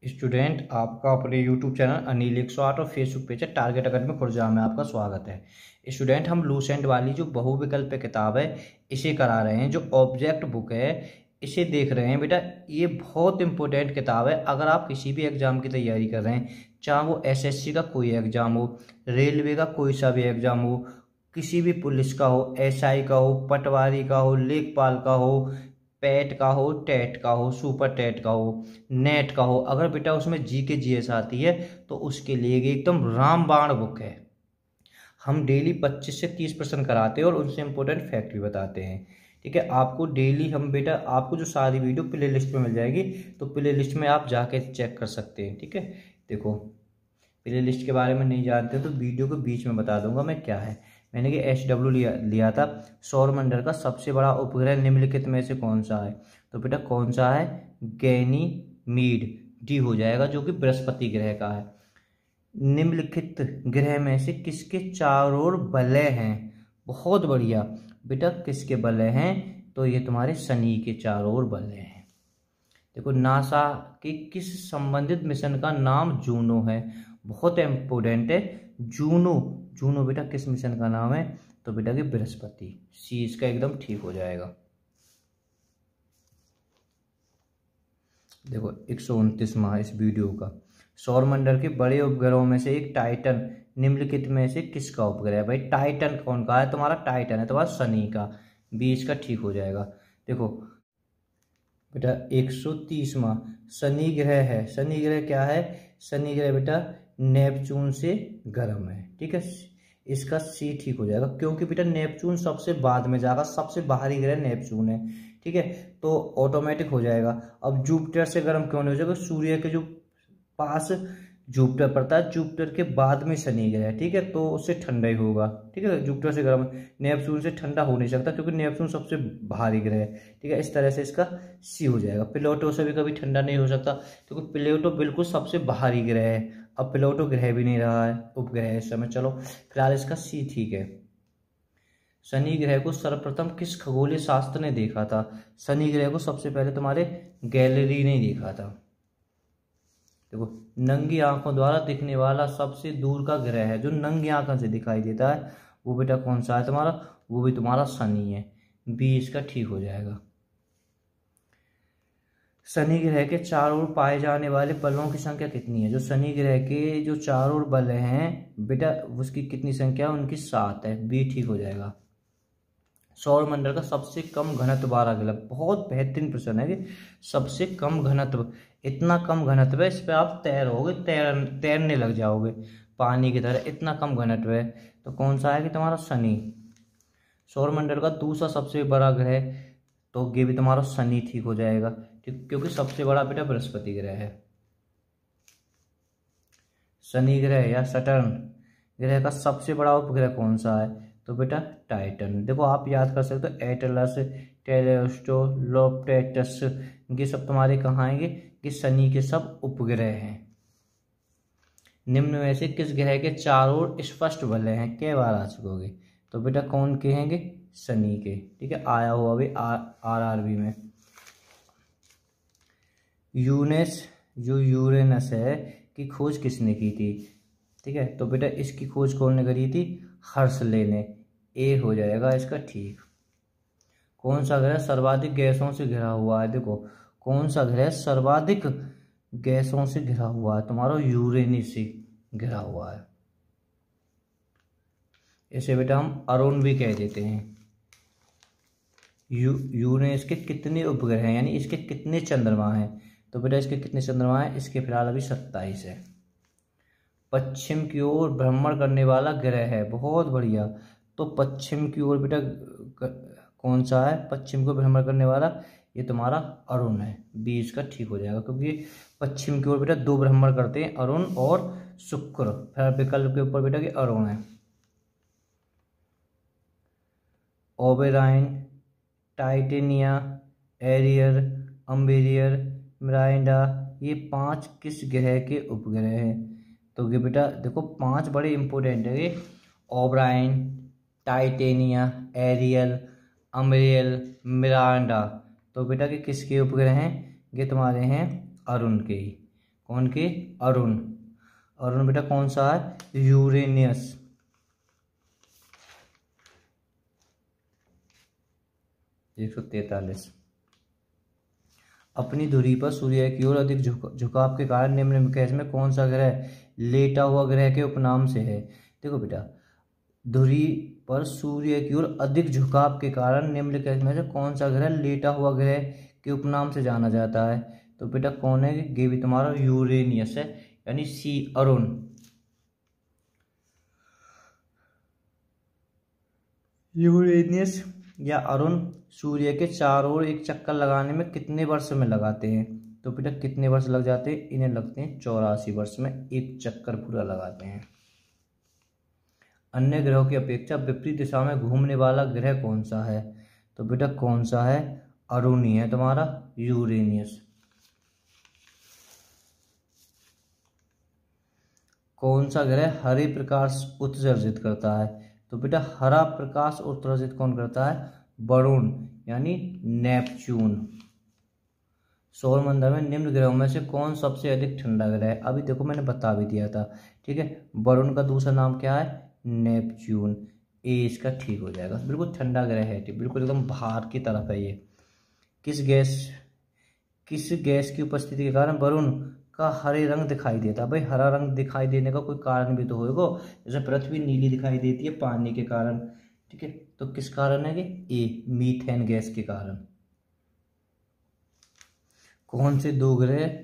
Student, आपका अपने YouTube channel Anil 108 और फेसबुक पेज है टारगेट अकेडमी खुर्जा में आपका स्वागत है। स्टूडेंट, हम लूसेंट वाली जो बहुविकल्प किताब है इसे करा रहे हैं। जो ऑब्जेक्ट बुक है इसे देख रहे हैं बेटा। ये बहुत इंपॉर्टेंट किताब है। अगर आप किसी भी एग्जाम की तैयारी कर रहे हैं, चाहे वो एसएससी का कोई एग्जाम हो, रेलवे का कोई सा भी एग्जाम हो, किसी भी पुलिस का हो, एसआई का हो, पटवारी का हो, लेखपाल का हो, पैट का हो, टेट का हो, सुपर टेट का हो, नेट का हो, अगर बेटा उसमें जीके जीएस आती है तो उसके लिए ये एकदम रामबाण बुक है। हम डेली 25 से 30% कराते हैं और उनसे इम्पोर्टेंट फैक्ट भी बताते हैं। ठीक है, आपको डेली हम बेटा आपको जो सारी वीडियो प्ले लिस्ट में मिल जाएगी, तो प्ले लिस्ट में आप जाके चेक कर सकते हैं। ठीक है, देखो प्ले लिस्ट के बारे में नहीं जानते तो वीडियो के बीच में बता दूंगा मैं क्या है। मैंने कि SW लिया था। सौरमंडल का सबसे बड़ा उपग्रह निम्नलिखित में से कौन सा है? तो बेटा कौन सा है? गैनीमीड, डी हो जाएगा, जो कि बृहस्पति ग्रह का है। निम्नलिखित ग्रह में से किसके चारों ओर वलय हैं? बहुत बढ़िया बेटा, किसके वलय हैं? तो ये तुम्हारे शनि के चारों ओर वलय हैं। देखो, नासा के किस संबंधित मिशन का नाम जूनो है? बहुत इंपोर्टेंट है। जूनो, जूनो बेटा किस मिशन का नाम है? तो बेटा कि बृहस्पति। सी इसका एकदम ठीक हो जाएगा। देखो 129वां इस वीडियो का। सौरमंडल के बड़े उपग्रहों में से एक टाइटन निम्नलिखित में से किसका उपग्रह है? भाई टाइटन कौन का है? तुम्हारा टाइटन है तुम्हारा शनि का। 20 का ठीक हो जाएगा। देखो बेटा 130वां शनि ग्रह है। शनि ग्रह क्या है? शनि ग्रह बेटा नेपच्यून से गर्म है। ठीक है, इसका सी ठीक हो जाएगा, क्योंकि बेटा नेपच्यून सबसे बाद में जाएगा, सबसे बाहरी ग्रह नेपच्यून है। ठीक है, तो ऑटोमेटिक हो जाएगा। अब जुपिटर से गर्म क्यों नहीं हो जाएगा? सूर्य के जो पास जुपिटर पड़ता है, जुपिटर के बाद में शनि ग्रह है। ठीक है, तो उससे ठंडा ही होगा। ठीक है, जुपिटर से गर्म, नेपच्यून से ठंडा हो नहीं सकता क्योंकि नेपच्यून सबसे भारी ग्रह है। ठीक है, इस तरह से इसका सी हो जाएगा। प्लूटो से भी कभी ठंडा नहीं हो सकता क्योंकि प्लूटो बिल्कुल सबसे बाहरी ग्रह है। अब प्लूटो ग्रह भी नहीं रहा है, उपग्रह है इस समय। चलो फिलहाल इसका सी ठीक है। शनि ग्रह को सर्वप्रथम किस खगोलीय शास्त्र ने देखा था? शनि ग्रह को सबसे पहले तुम्हारे गैलेरी ने देखा था। देखो, नंगी आंखों द्वारा दिखने वाला सबसे दूर का ग्रह है, जो नंगी आंखों से दिखाई देता है, वो बेटा कौन सा है तुम्हारा? वो भी तुम्हारा शनि है। 20 का ठीक हो जाएगा। शनि ग्रह के चारों ओर पाए जाने वाले बलों की संख्या कितनी है? जो शनि ग्रह के जो चारों ओर बल हैं बेटा, उसकी कितनी संख्या? उनकी 7 है। बी ठीक हो जाएगा। सौरमंडल का सबसे कम घनत्व वाला ग्रह, बहुत बेहतरीन प्रश्न है कि सबसे कम घनत्व, इतना कम घनत्व है, इस पे आप तैरोगे, तैरने लग जाओगे पानी की तरह, इतना कम घनत्व है। तो कौन सा है कि तुम्हारा शनि। सौरमंडल का दूसरा सबसे बड़ा ग्रह, तो ये भी तुम्हारा शनि ठीक हो जाएगा। ठीक, क्योंकि सबसे बड़ा बेटा बृहस्पति ग्रह है। शनि ग्रह या सटर्न ग्रह का सबसे बड़ा उपग्रह कौन सा है? तो बेटा टाइटन। देखो आप याद कर सकते हो, एटलस, टेलेस्टो, लोप्टेटस, ये सब तुम्हारे कहाँ आएंगे? कि शनि के सब उपग्रह हैं। निम्न में से किस ग्रह के चारों ओर स्पष्ट वलय हैं? कई बार आ चुकोगे। तो बेटा कौन के हैंगे? शनि के। ठीक है, आया हुआ अभी RRB में। यूनेस, जो यूरेनस है, की खोज किसने की थी? ठीक है, तो बेटा इसकी खोज कौन ने करी थी? हर्षले ने। ए हो जाएगा इसका ठीक। कौन सा ग्रह सर्वाधिक गैसों से घिरा हुआ है? देखो कौन सा ग्रह सर्वाधिक गैसों से घिरा हुआ है? तुम्हारा यूरेनस से घिरा हुआ है। इसे बेटा हम अरुण भी कह देते हैं। यूरेनस के कितने उपग्रह हैं, यानी इसके कितने चंद्रमा हैं? तो बेटा इसके कितने चंद्रमा हैं? इसके फिलहाल अभी 27 है। पश्चिम की ओर भ्रमण करने वाला ग्रह है। बहुत बढ़िया। तो पश्चिम की ओर बेटा कौन सा है पश्चिम को भ्रमण करने वाला? ये तुम्हारा अरुण है। 20 का ठीक हो जाएगा, क्योंकि पश्चिम की ओर बेटा 2 भ्रमण करते हैं, अरुण और शुक्र। फिर विकल्प के ऊपर बेटा कि अरुण है। ओबेराइन, टाइटेनिया, एरियर, अम्बेरियर, मिरांडा, ये 5 किस ग्रह के उपग्रह हैं? तो ये बेटा देखो 5 बड़े इंपॉर्टेंट है ये। ओबराइन, टाइटेनिया, एरियल, अम्बेरियल, मिरांडा। तो बेटा कि किसके उपग्रह हैं? ये तुम्हारे हैं अरुण के ही। कौन के? अरुण। अरुण बेटा कौन सा है? यूरेनियस। एक 143। अपनी धुरी पर सूर्य की ओर अधिक झुकाव के कारण निम्नलिखित में कौन सा ग्रह लेटा हुआ ग्रह के उपनाम से है? देखो बेटा, धुरी पर सूर्य की ओर अधिक झुकाव के कारण निम्नलिखित में से कौन सा ग्रह लेटा हुआ ग्रह के उपनाम से जाना जाता है? तो बेटा कौन है? ये भी तुम्हारा यूरेनियस है, यानी सी, अरुण। यूरेनियस या अरुण सूर्य के चारों ओर एक चक्कर लगाने में कितने वर्ष में लगाते हैं? तो बेटा कितने वर्ष लग जाते हैं? इन्हें लगते हैं 84 वर्ष में एक चक्कर पूरा लगाते हैं। अन्य ग्रहों की अपेक्षा विपरीत दिशा में घूमने वाला ग्रह कौन सा है? तो बेटा कौन सा है? अरुण ही है तुम्हारा, यूरेनियस। कौन सा ग्रह हरे प्रकाश उत्सर्जित करता है? तो बेटा हरा प्रकाश उत्सर्जित कौन करता है? वरुण, यानी नेपच्यून। सौरमंडल में निम्न ग्रहों में से कौन सबसे अधिक ठंडा ग्रह है? अभी देखो मैंने बता भी दिया था, ठीक है। वरुण का दूसरा नाम क्या है? नेपच्यून। ए इसका ठीक हो जाएगा। बिल्कुल ठंडा ग्रह है, ठीक, बिल्कुल एकदम बाहर की तरफ है ये। किस गैस की उपस्थिति के कारण वरुण का हरे रंग दिखाई देता? भाई हरा रंग दिखाई देने का कोई कारण भी तो होगा। जैसे पृथ्वी नीली दिखाई देती है पानी के कारण, ठीक है, तो किस कारण है कि? ए, मीथेन गैस के कारण। कौन से दो ग्रह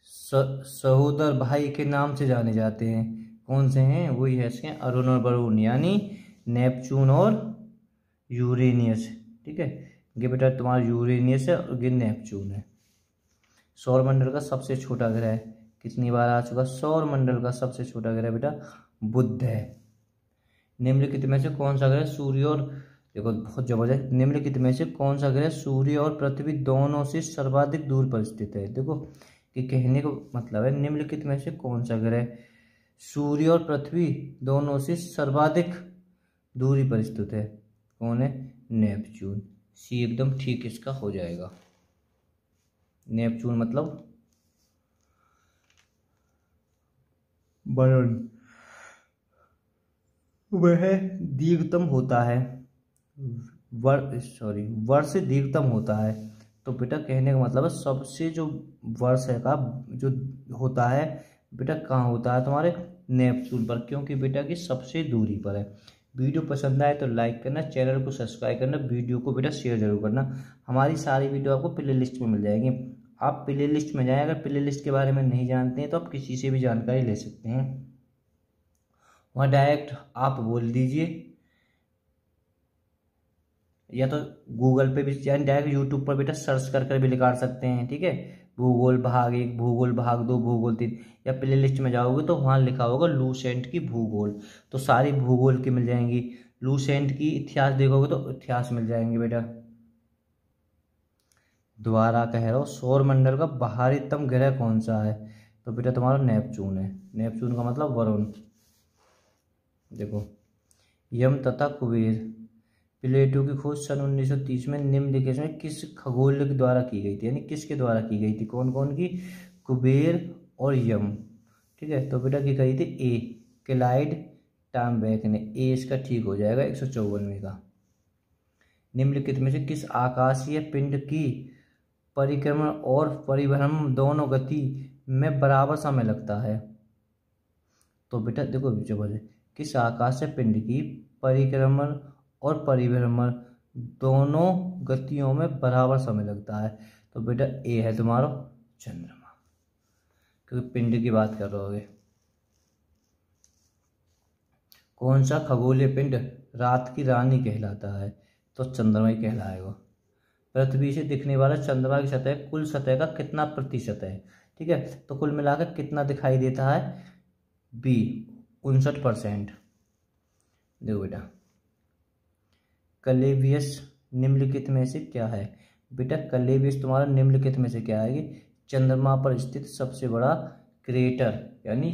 सहोदर भाई के नाम से जाने जाते हैं? कौन से हैं? वही है इसके, अरुण और वरुण, यानी नेपच्यून और यूरेनियस, ठीक है। ये बेटा तुम्हारा यूरेनियस है और ये नेपच्यून है। सौरमंडल का सबसे छोटा ग्रह कितनी बार आ चुका? सौरमंडल का सबसे छोटा ग्रह बेटा बुध है। निम्नलिखित में से कौन सा ग्रह सूर्य और, देखो बहुत जबरदस्त, निम्नलिखित में से कौन सा ग्रह सूर्य और पृथ्वी दोनों से सर्वाधिक दूर पर स्थित है? देखो कि कहने को मतलब है निम्नलिखित में से कौन सा ग्रह सूर्य और पृथ्वी दोनों से सर्वाधिक दूरी पर स्थित है? कौन है? नेपच्यून। सी एकदम ठीक इसका हो जाएगा। नेपच्यून मतलब वरुण। वह दीर्घतम होता है, वर्ष दीर्घतम होता है। तो बेटा कहने का मतलब है सबसे जो वर्ष है का जो होता है बेटा कहाँ होता है? तुम्हारे नेपच्यून पर, क्योंकि बेटा की सबसे दूरी पर है। वीडियो पसंद आए तो लाइक करना, चैनल को सब्सक्राइब करना, वीडियो को बेटा शेयर जरूर करना। हमारी सारी वीडियो आपको प्ले लिस्ट में मिल जाएगी। आप प्ले लिस्ट में जाएं, अगर प्ले लिस्ट के बारे में नहीं जानते हैं तो आप किसी से भी जानकारी ले सकते हैं। वहाँ डायरेक्ट आप बोल दीजिए, या तो गूगल पे भी, यानी डायरेक्ट यूट्यूब पर बेटा सर्च कर भी निकाल सकते हैं, ठीक है। भूगोल भाग 1, भूगोल भाग 2, भूगोल 3, या प्ले लिस्ट में जाओगे तो वहाँ लिखा होगा लूसेंट की भूगोल, तो सारी भूगोल की मिल जाएंगी। लूसेंट की इतिहास देखोगे तो इतिहास मिल जाएंगे बेटा। दोबारा कह रहा हूँ, सौरमंडल का बाहरीतम ग्रह कौन सा है? तो बेटा तुम्हारा नेपच्यून है। नेपच्यून का मतलब वरुण। देखो यम तथा कुबेर, प्लेटो की खोज सन 1930 में निम्नलिखित में किस खगोल के द्वारा की गई थी? यानी किसके द्वारा की गई थी? कौन कौन की? कुबेर और यम, ठीक है। तो बेटा की कही थी? ए, क्लाइड टॉम्बैक ने। ए इसका ठीक हो जाएगा 154वें का। निम्नलिखित में से किस आकाशीय पिंड की परिक्रमण और परिभ्रमण दोनों गति में बराबर समय लगता है? तो बेटा देखो जबरदस्त, किस आकाशीय पिंड की परिक्रमण और परिभ्रमण दोनों गतियों में बराबर समय लगता है? तो बेटा ए है तुम्हारा चंद्रमा, क्योंकि पिंड की बात कर रहे हो। कौन सा खगोलीय पिंड रात की रानी कहलाता है? तो चंद्रमा ही कहलाएगा। पृथ्वी से दिखने वाला चंद्रमा की सतह कुल सतह का कितना प्रतिशत है? ठीक है, तो कुल मिलाकर कितना दिखाई देता है? बी, 59%। देखो बेटा, कैलेबियस निम्नलिखित में से क्या है? बेटा कैलेबियस तुम्हारा निम्नलिखित में से क्या है? कि चंद्रमा पर स्थित सबसे बड़ा क्रेटर यानी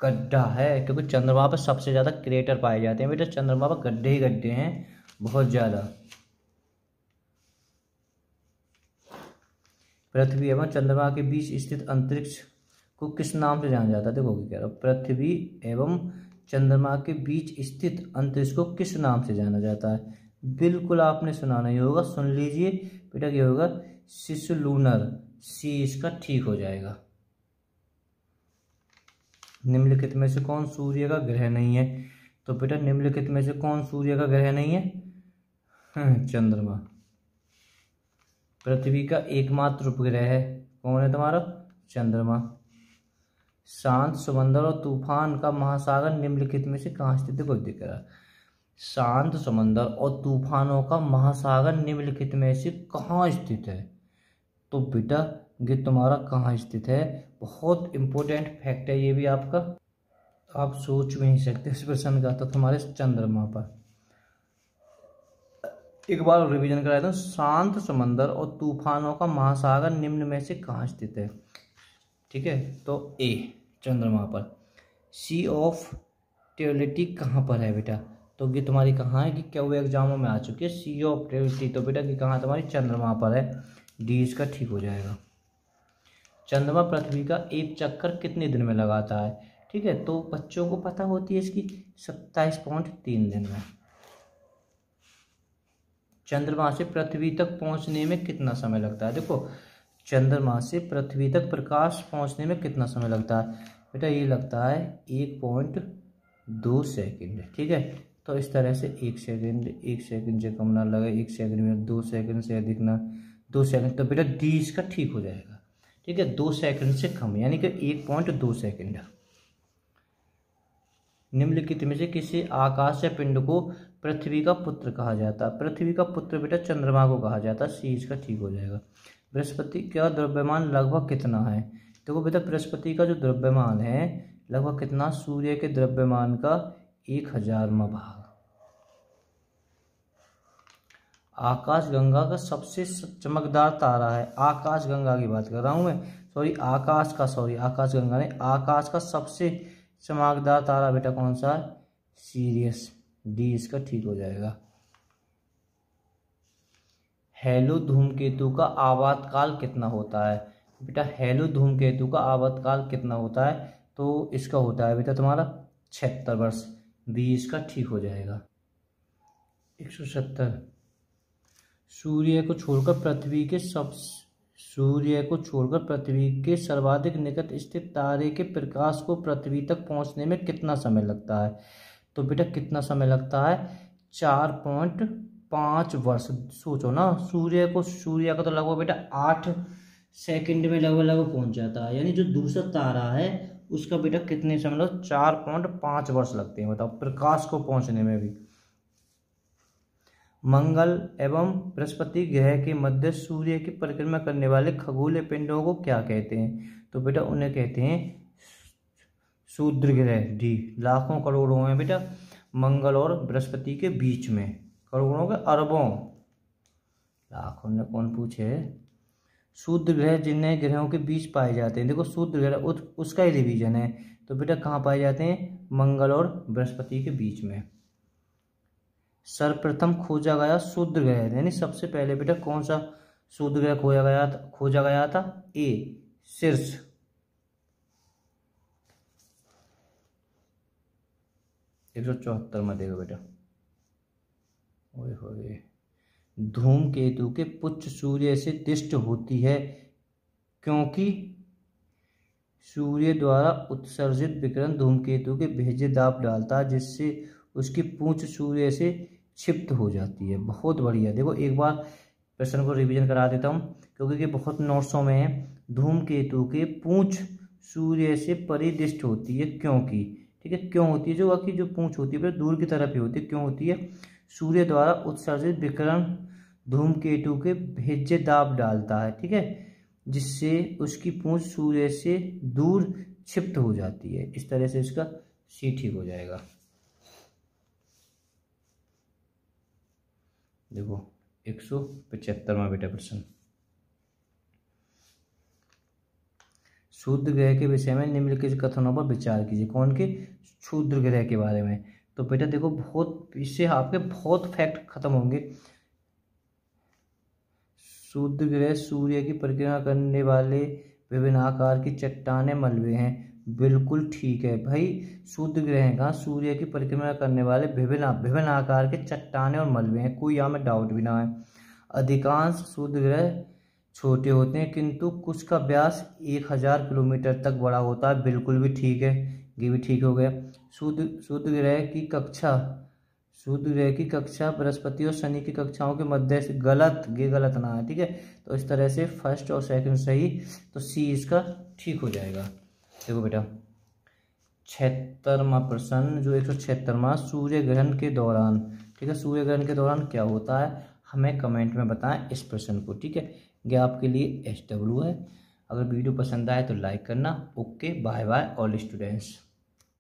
गड्ढा है, क्योंकि चंद्रमा पर सबसे ज़्यादा क्रेटर पाए जाते हैं बेटा। चंद्रमा पर गड्ढे ही गड्ढे हैं बहुत ज़्यादा। पृथ्वी एवं चंद्रमा के बीच स्थित अंतरिक्ष को किस नाम से जाना जाता है? देखो क्या कह रहा हूँ, पृथ्वी एवं चंद्रमा के बीच स्थित अंतरिक्ष को किस नाम से जाना जाता है? बिल्कुल आपने सुना नहीं होगा, सुन लीजिए बेटा, क्या होगा? सिस लूनर, सी इसका ठीक हो जाएगा। निम्नलिखित में से कौन सूर्य का ग्रह नहीं है? तो बेटा निम्नलिखित में से कौन सूर्य का ग्रह नहीं है? चंद्रमा। पृथ्वी का एकमात्र उपग्रह है, कौन है तुम्हारा? चंद्रमा। शांत, समंदर और तूफान का महासागर निम्नलिखित में से कहाँ स्थित है? कोई दिख रहा? शांत समंदर और तूफानों का महासागर निम्नलिखित में से कहाँ स्थित है? तो बेटा ये तुम्हारा कहाँ स्थित है? बहुत इंपॉर्टेंट फैक्ट है ये भी आपका, आप सोच भी नहीं सकते इस प्रश्न का। तो तुम्हारे चंद्रमा पर एक बार रिवीजन कराया था, शांत समंदर और तूफानों का महासागर निम्न में से कहाँ स्थित है? ठीक है, तो ए चंद्रमा पर। सी ऑफ ट्रियोलिटी कहाँ पर है बेटा? तो ये तुम्हारी कहाँ है कि क्या वो एग्जामों में आ चुकी है, सी ऑफ ट्रियोलिटी। तो बेटा ये कहाँ तुम्हारी? चंद्रमा पर है, डी इसका ठीक हो जाएगा। चंद्रमा पृथ्वी का एक चक्कर कितने दिन में लगाता है? ठीक है, तो बच्चों को पता होती है इसकी, 27.3 दिन में। चंद्रमा से पृथ्वी तक पहुंचने में कितना समय लगता है? देखो चंद्रमा से पृथ्वी तक प्रकाश पहुंचने में कितना समय लगता है बेटा? ये लगता है 1.2 सेकेंड। ठीक है, तो इस तरह से 1 सेकेंड से कम ना लगे, 1 सेकेंड में 2 सेकेंड से अधिक ना, 2 सेकेंड। तो बेटा डी इसका ठीक हो जाएगा। ठीक है, 2 सेकेंड से कम यानी कि 1.2 सेकेंड। निम्नलिखित में से किसी आकाशीय पिंड को पृथ्वी का पुत्र कहा जाता है? पृथ्वी का पुत्र बेटा चंद्रमा को कहा जाता है, सी इसका ठीक हो जाएगा। बृहस्पति का द्रव्यमान लगभग कितना है? देखो बेटा बृहस्पति का जो द्रव्यमान है लगभग कितना? सूर्य के द्रव्यमान का 1000वां भाग। आकाशगंगा का सबसे चमकदार तारा है, आकाशगंगा की बात कर रहा हूं मैं, आकाशगंगा ने, आकाश का सबसे चमकदार तारा बेटा कौन सा है? सीरियस, डी इसका ठीक हो जाएगा। हेलो धूमकेतु का आवर्तकाल कितना होता है? बेटा हेलो धूमकेतु का आवर्तकाल कितना होता है? तो इसका होता है बेटा तुम्हारा 76 वर्ष, बी इसका ठीक हो जाएगा। 170। सूर्य को छोड़कर पृथ्वी के सर्वाधिक निकट स्थित तारे के प्रकाश को पृथ्वी तक पहुंचने में कितना समय लगता है? तो बेटा कितना समय लगता है? 4.5 वर्ष। सोचो ना, सूर्य का तो लगभग बेटा 8 सेकंड में लगभग पहुंच जाता है, यानी जो दूसरा तारा है उसका बेटा कितने समय लगता? 4.5 वर्ष लगते हैं, बताओ, प्रकाश को पहुंचने में भी। मंगल एवं बृहस्पति ग्रह के मध्य सूर्य की परिक्रमा करने वाले खगोलीय पिंडों को क्या कहते हैं? तो बेटा उन्हें कहते हैं क्षुद्र ग्रह, डी। लाखों करोड़ों हैं बेटा मंगल और बृहस्पति के बीच में, करोड़ों के अरबों, लाखों ने कौन पूछे? क्षुद्र ग्रह जिन्हें ग्रहों के बीच पाए जाते हैं, देखो क्षुद्र ग्रह उसका ही रिवीजन है। तो बेटा कहाँ पाए जाते हैं? मंगल और बृहस्पति के बीच में। सर्वप्रथम खोजा गया क्षुद्र ग्रह, यानी सबसे पहले बेटा कौन सा क्षुद्र ग्रह खोजा गया था? ए शीर्ष। एक 174 में देखो बेटा, ओए होए, धूमकेतु के पुच्छ सूर्य से दिष्ट होती है क्योंकि सूर्य द्वारा उत्सर्जित विकिरण धूमकेतु के भेजे दाब डालता है, जिससे उसकी पूंछ सूर्य से क्षिप्त हो जाती है। बहुत बढ़िया, देखो एक बार प्रश्न को रिवीजन करा देता हूँ क्योंकि ये बहुत नोट्सों में है। धूमकेतु के पूंछ सूर्य से परिदृष्ट होती है क्योंकि, ठीक है, क्यों होती है? जो आपकी जो पूंछ होती है दूर की तरफ ही होती है, क्यों होती है? सूर्य द्वारा उत्सर्जित विकिरण धूमकेतु के भेज्य दाब डालता है, ठीक है, जिससे उसकी पूंछ सूर्य से दूर क्षिप्त हो जाती है। इस तरह से इसका सी ठीक हो जाएगा। देखो 175वां बेटा प्रश्न, क्षुद्र ग्रह के विषय में निम्नलिखित कथनों पर विचार कीजिए। कौन के? क्षुद्र ग्रह के बारे में। तो बेटा देखो बहुत, इससे आपके बहुत फैक्ट खत्म होंगे। क्षुद्र ग्रह सूर्य की परिक्रमा करने वाले विभिन्न आकार की चट्टानें मलबे हैं। बिल्कुल ठीक है भाई, शुद्ध ग्रह का सूर्य की परिक्रमा करने वाले विभिन्न विभिन्न आकार के चट्टानें और मलबे हैं, कोई यहाँ में डाउट भी ना है। अधिकांश शुद्ध ग्रह छोटे होते हैं किंतु कुछ का व्यास 1000 किलोमीटर तक बड़ा होता है। बिल्कुल भी ठीक है, ये भी ठीक हो गया। शुद्ध ग्रह की कक्षा बृहस्पति और शनि की कक्षाओं के मध्य से, गलत, ये गलत ना है, ठीक है। तो इस तरह से फर्स्ट और सेकंड सही, तो सी इसका ठीक हो जाएगा। देखो बेटा 76वां प्रश्न, जो 176वां, सूर्य ग्रहण के दौरान, ठीक है, सूर्य ग्रहण के दौरान क्या होता है, हमें कमेंट में बताएं इस प्रश्न को, ठीक है। ये आपके लिए SW है। अगर वीडियो पसंद आए तो लाइक करना। Okay, bye bye all students.